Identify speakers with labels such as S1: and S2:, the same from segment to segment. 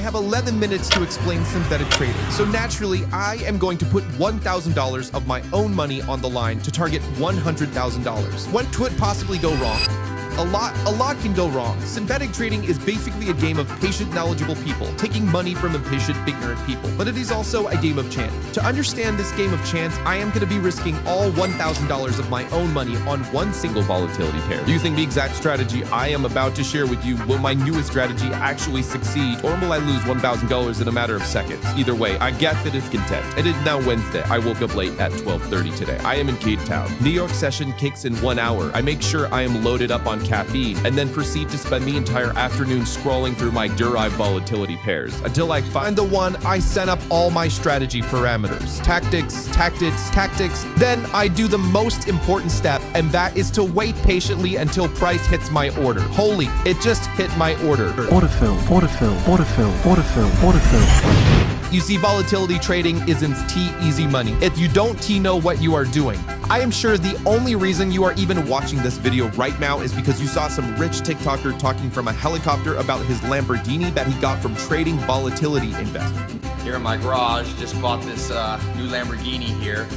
S1: have 11 minutes to explain synthetic trading. So naturally, I am going to put $1,000 of my own money on the line to target $100,000. What could possibly go wrong? A lot can go wrong. Synthetic trading is basically a game of patient, knowledgeable people taking money from impatient, ignorant people. But it is also a game of chance. To understand this game of chance, I am going to be risking all $1,000 of my own money on one single volatility pair. Using the exact strategy I am about to share with you, will my newest strategy actually succeed, or will I lose $1,000 in a matter of seconds? Either way, I guess it is content. It is now Wednesday. I woke up late at 12:30 today. I am in Cape Town. New York session kicks in 1 hour. I make sure I am loaded up on caffeine, and then proceed to spend the entire afternoon scrolling through my derived volatility pairs until I find the one. I set up all my strategy parameters, tactics. Then I do the most important step, and that is to wait patiently until price hits my order. Holy, it just hit my order.
S2: Order fill.
S1: You see, volatility trading isn't easy money if you don't know what you are doing. I am sure the only reason you are even watching this video right now is because you saw some rich TikToker talking from a helicopter about his Lamborghini that he got from trading volatility investment.
S3: Here in my garage, just bought this new Lamborghini here.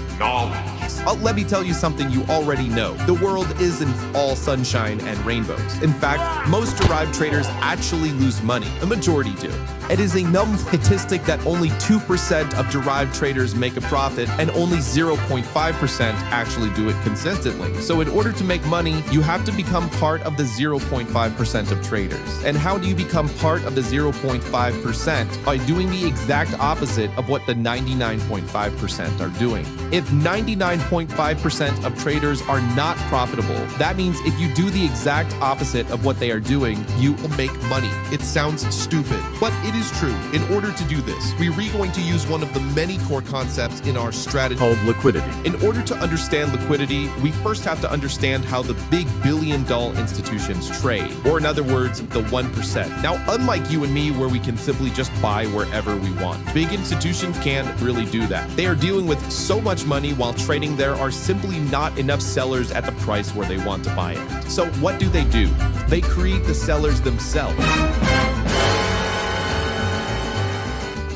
S1: Let me tell you something you already know. The world isn't all sunshine and rainbows. In fact, most derived traders actually lose money. A majority do. It is a known statistic that only 2% of derived traders make a profit and only 0.5% actually do it consistently. So in order to make money, you have to become part of the 0.5% of traders. And how do you become part of the 0.5%? By doing the exact opposite of what the 99.5% are doing. If 99.5% of traders are not profitable, that means if you do the exact opposite of what they are doing, you will make money. It sounds stupid, but it is true. In order to do this, we're going to use one of the many core concepts in our strategy
S2: Called liquidity.
S1: In order to understand liquidity, we first have to understand how the big billion-dollar institutions trade, or in other words, the 1%. Now, unlike you and me, where we can simply just buy wherever we want, big institutions can't really do that. They are dealing with so much money while trading. There are simply not enough sellers at the price where they want to buy it. So what do? They create the sellers themselves.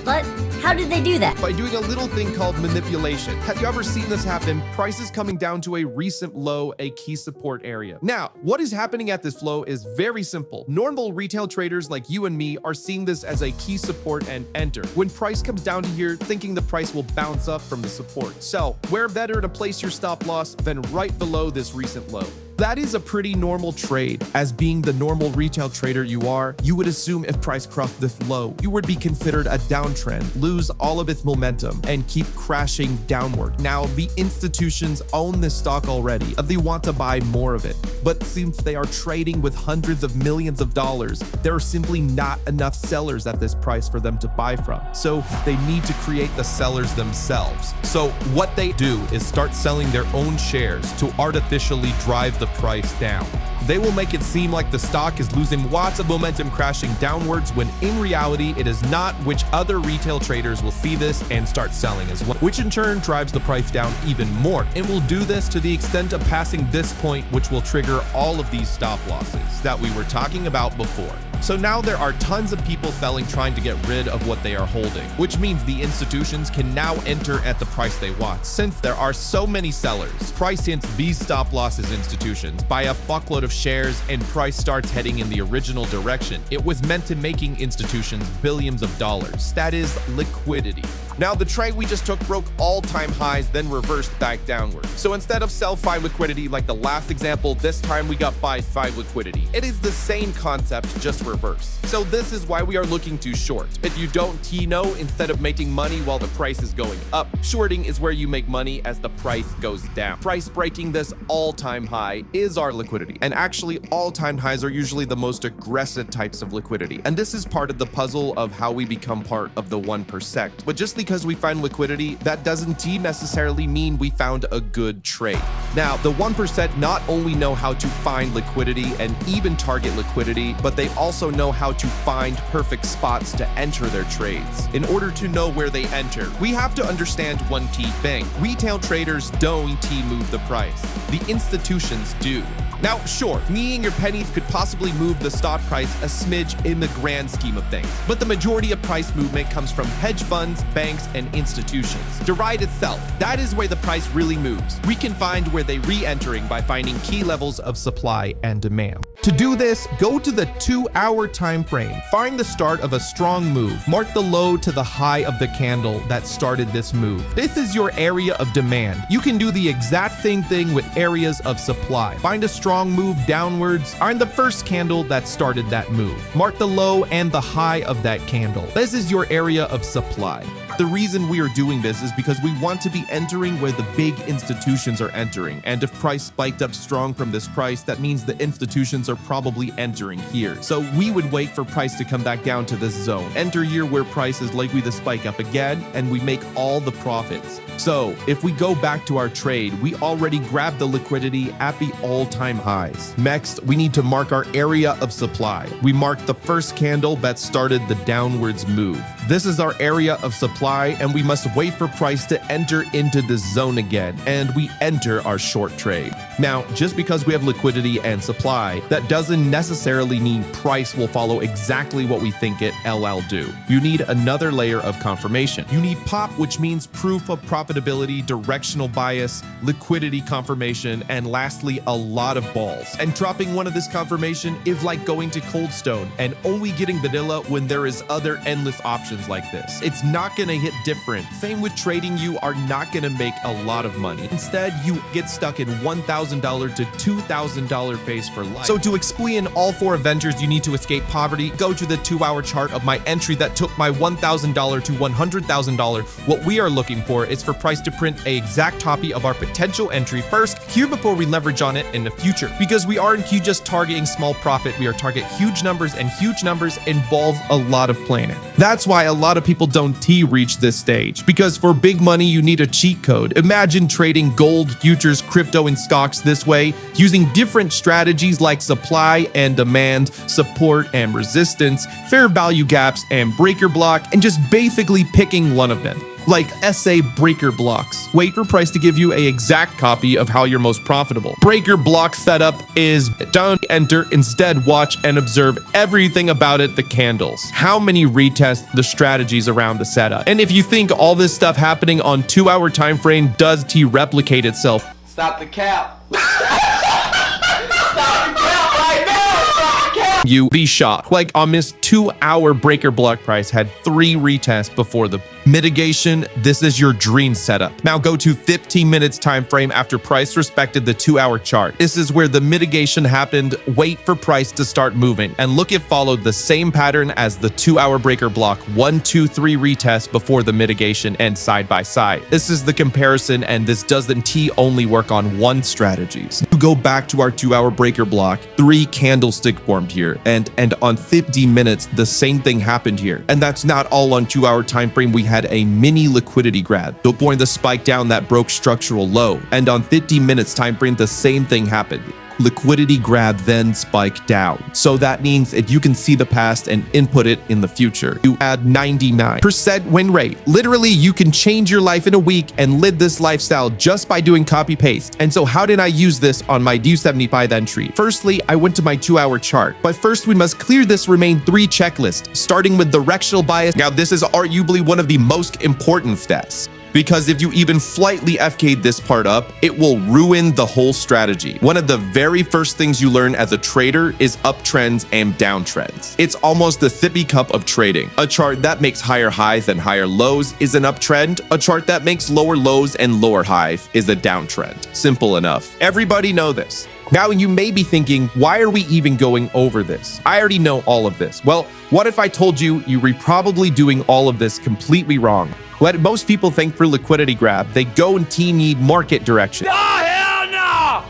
S4: But how did they do that?
S1: By doing a little thing called manipulation. Have you ever seen this happen? Prices coming down to a recent low, a key support area. Now, what is happening at this flow is very simple. Normal retail traders like you and me are seeing this as a key support and enter. When price comes down to here, thinking the price will bounce up from the support. So, where better to place your stop loss than right below this recent low? That is a pretty normal trade. As being the normal retail trader you are, you would assume if price crossed this low, you would be considered a downtrend, lose all of its momentum, and keep crashing downward. Now, the institutions own this stock already, and they want to buy more of it. But since they are trading with hundreds of millions of dollars, there are simply not enough sellers at this price for them to buy from. So they need to create the sellers themselves. So what they do is start selling their own shares to artificially drive the price down. They will make it seem like the stock is losing lots of momentum, crashing downwards, when in reality it is not, which other retail traders will see this and start selling as well, which in turn drives the price down even more. And will do this to the extent of passing this point, which will trigger all of these stop losses that we were talking about before. So now there are tons of people selling, trying to get rid of what they are holding, which means the institutions can now enter at the price they want. Since there are so many sellers, price hits these stop losses institutions by a fuckload of shares, and price starts heading in the original direction. It was meant to making institutions billions of dollars. That is liquidity. Now, the trade we just took broke all-time highs, then reversed back downward. So instead of sell 5 liquidity like the last example, this time we got buy 5 liquidity. It is the same concept, just reversed. So this is why we are looking to short. If you don't know, instead of making money while the price is going up, shorting is where you make money as the price goes down. Price breaking this all-time high is our liquidity. And actually, all-time highs are usually the most aggressive types of liquidity. And this is part of the puzzle of how we become part of the 1%. But just because we find liquidity, that doesn't necessarily mean we found a good trade. Now, the 1% not only know how to find liquidity and even target liquidity, but they also know how to find perfect spots to enter their trades. In order to know where they enter, we have to understand one key thing. Retail traders don't move the price. The institutions do. Now, sure, me and your pennies could possibly move the stock price a smidge in the grand scheme of things, but the majority of price movement comes from hedge funds, banks, and institutions. To ride itself, that is where the price really moves. We can find where they re-entering by finding key levels of supply and demand. To do this, go to the 2-hour time frame. Find the start of a strong move. Mark the low to the high of the candle that started this move. This is your area of demand. You can do the exact same thing with areas of supply. Find a strong move downwards. Find the first candle that started that move. Mark the low and the high of that candle. This is your area of supply. The reason we are doing this is because we want to be entering where the big institutions are entering. And if price spiked up strong from this price, that means the institutions are probably entering here. So we would wait for price to come back down to this zone. Enter here where price is likely to spike up again, and we make all the profits. So if we go back to our trade, we already grabbed the liquidity at the all-time highs. Next, we need to mark our area of supply. We mark the first candle that started the downwards move. This is our area of supply, and we must wait for price to enter into this zone again, and we enter our short trade. Now, just because we have liquidity and supply, that doesn't necessarily mean price will follow exactly what we think it LL do. You need another layer of confirmation. You need pop, which means proof of profitability, directional bias, liquidity confirmation, and lastly, a lot of balls. And dropping one of this confirmation is like going to Cold Stone and only getting vanilla when there is other endless options like this. It's not gonna hit different. Same with trading, you are not gonna make a lot of money. Instead, you get stuck in $1,000 to $2,000 phase for life. So to explain all 4 Avengers you need to escape poverty, go to the 2-hour chart of my entry that took my $1,000 to $100,000. What we are looking for is for price to print a exact copy of our potential entry first here before we leverage on it in the future. Because we aren't just targeting small profit, we are target huge numbers, and huge numbers involve a lot of planning. That's why a lot of people don't reach this stage, because for big money you need a cheat code. Imagine trading gold, futures, crypto, and stocks this way, using different strategies like supply and demand, support and resistance, fair value gaps and breaker block, and just basically picking one of them. Like SA breaker blocks. Wait for price to give you an exact copy of how you're most profitable. Breaker block setup is don't enter, instead watch and observe everything about it, the candles. How many retest the strategies around the setup. And if you think all this stuff happening on 2-hour time frame does replicate itself,
S3: Stop the cap. Stop the cap right now. Stop the cap.
S1: you be shocked. Like on this 2-hour breaker block price had 3 retests before the mitigation. This is your dream setup. Now go to 15 minutes time frame after price respected the 2-hour chart. This is where the mitigation happened. Wait for price to start moving, and look, it followed the same pattern as the 2-hour breaker block. 1, 2, 3 retest before the mitigation and side by side. This is the comparison, and this doesn't only work on one strategies. To go back to our 2-hour breaker block, 3 candlestick formed here, and on 50 minutes the same thing happened here. And that's not all. On 2-hour time frame we had a mini liquidity grab before the spike down that broke structural low, and on 50 minutes time frame the same thing happened. Liquidity grab, then spike down. So that means if you can see the past and input it in the future, you add 99% win rate. Literally, you can change your life in a week and live this lifestyle just by doing copy paste. And so how did I use this on my U75 entry? Firstly, I went to my 2-hour chart, but first we must clear this remain 3 checklist, starting with directional bias. Now this is arguably one of the most important steps, because if you even slightly FK'd this part up, it will ruin the whole strategy. One of the very first things you learn as a trader is uptrends and downtrends. It's almost the sippy cup of trading. A chart that makes higher highs and higher lows is an uptrend. A chart that makes lower lows and lower highs is a downtrend. Simple enough. Everybody know this. Now you may be thinking, why are we even going over this? I already know all of this. Well, what if I told you you were probably doing all of this completely wrong? What most people think for liquidity grab, they go and need market direction.
S2: Oh, hell no!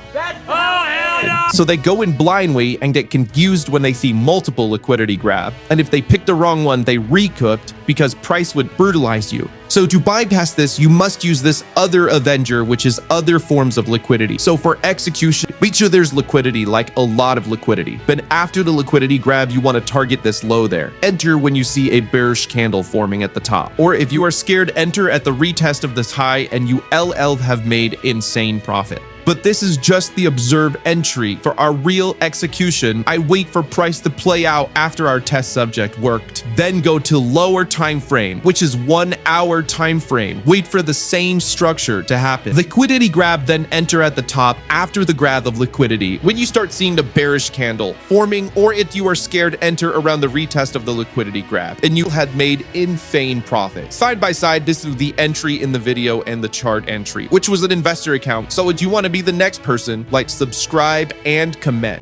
S2: Oh, hell no!
S1: So they go in blindly and get confused when they see multiple liquidity grab. And if they pick the wrong one, they recooked because price would brutalize you. So to bypass this, you must use this other Avenger, which is other forms of liquidity. So for execution, make sure there's liquidity, like a lot of liquidity. But after the liquidity grab, you want to target this low there. Enter when you see a bearish candle forming at the top. Or if you are scared, enter at the retest of this high and you LL have made insane profit. But this is just the observed entry. For our real execution, I wait for price to play out after our test subject worked, then go to lower time frame, which is 1 hour time frame. Wait for the same structure to happen. Liquidity grab, then enter at the top after the grab of liquidity. When you start seeing the bearish candle forming, or if you are scared, enter around the retest of the liquidity grab, and you had made insane profit. Side by side, this is the entry in the video and the chart entry, which was an investor account. So if you want to be the next person, like, subscribe and comment.